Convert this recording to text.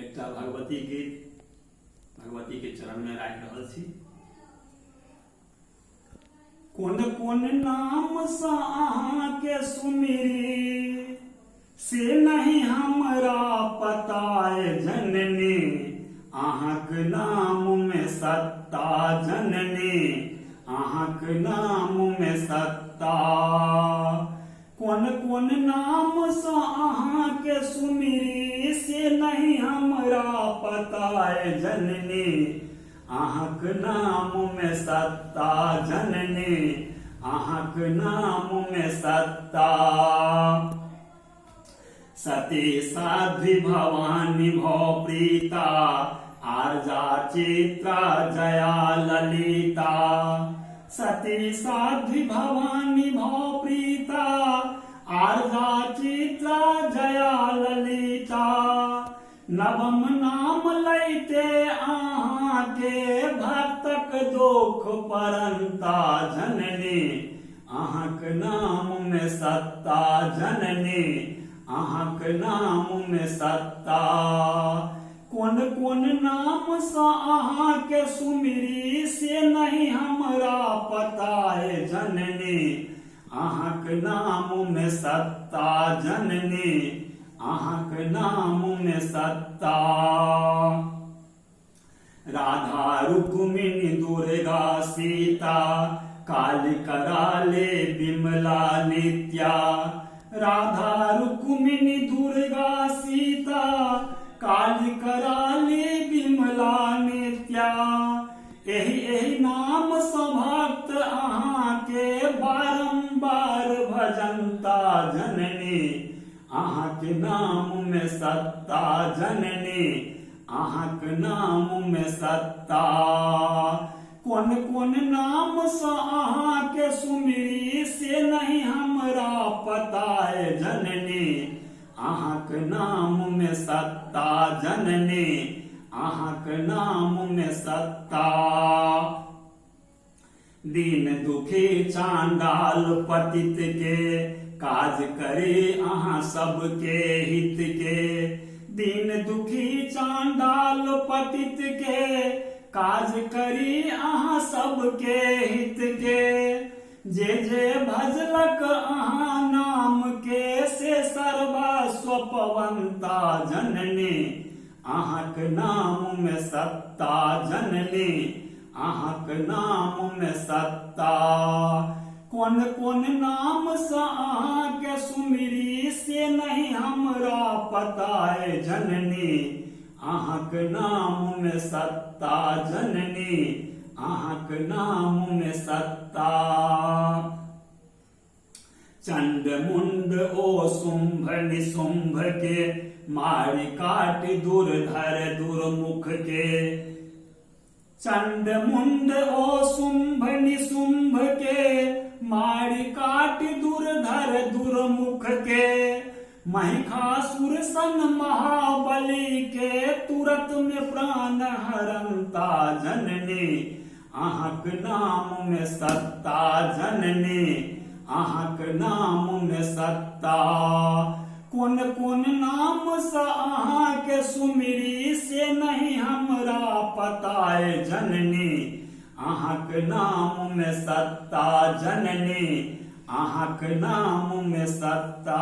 एकटा भगवती गीत भगवती के चरण में राखि रहल छी। कोन कोन नाम सा अहाँ के सुमिरी से नहीं हमरा पता जननी, अहाँक नाम में सत्ता जननी, अहाँक नाम में सत्ता। कोन कोन नाम सा अहाँ के सुमिरी से नहीं हमरा पता जननी, अहाँक नाम में सत्ता जननी, अहाँक नाम में सत्ता। सती साध्वी भवानी भव प्रीता, आर्जा चित्रा जया ललिता। सती साध्वी भवानी भव प्रीता, आर्जा चित्रा जया ललिता। नवम नाम लैते अहाँ के भक्तक दुख परंता जननी, अहाँक नाम में सत्ता जननी, अहाँक नाम में सत्ता। कोन कोन नाम सा अहाँ के सुमिरी से नहीं हमरा पता जननी, अहाँक नाम में सत्ता जननी, अहाँक नाम में सत्ता। राधा रुक्मिणी दुर्गा सीता, काली कराले विमला नित्या। राधा रुक्मिणी दुर्गा सीता, काली कराले विमला नित्या। एहि नाम सँ भक्त अहाँ के बारंबार भजनता जननी, अहाँक नाम में सत्ता जननी, अहाँक नाम में सत्ता। कोन कोन नाम सँ अहाँ के सुमिरी से नहीं हमरा पता जननी, अहाँक नाम में सत्ता जननी, अहाँक नाम में सत्ता। दीन दुखी चांडाल पतित के, काज करे अहाँ सबके हित के। दीन दुखी चांडाल पतित के, काज करी अहाँ सबके हित के। जे भजलक अहाँ नाम के से सर्वस्व पवंता जननी, अहाँक नाम में सत्ता जननी, अहाँक नाम में सत्ता। कोन कोन नाम सा अहाँ के सुमिरी से नहीं हमरा पता जननी, अहाँक नाम में सत्ता जननी, अहाँक नाम में सत्ता। चंड मुंड ओ शुंभ निशुंभ के, मारि काट दुर्धर दुर्मुख के। चंड मुंड ओ शुंभ निशुंभ के, मारि काट दुर्धर दुर्मुख के। महिषासुर सन महाबली के, तुरत में प्राण हरंता जननी, अहाँक नाम में सत्ता जननी, अहाँक नाम में सत्ता। कोन कोन नाम सा अहाँ के सुमिरी से नहीं हमरा पता जननी, अहाँक नाम में सत्ता जननी, अहाँक नाम में सत्ता।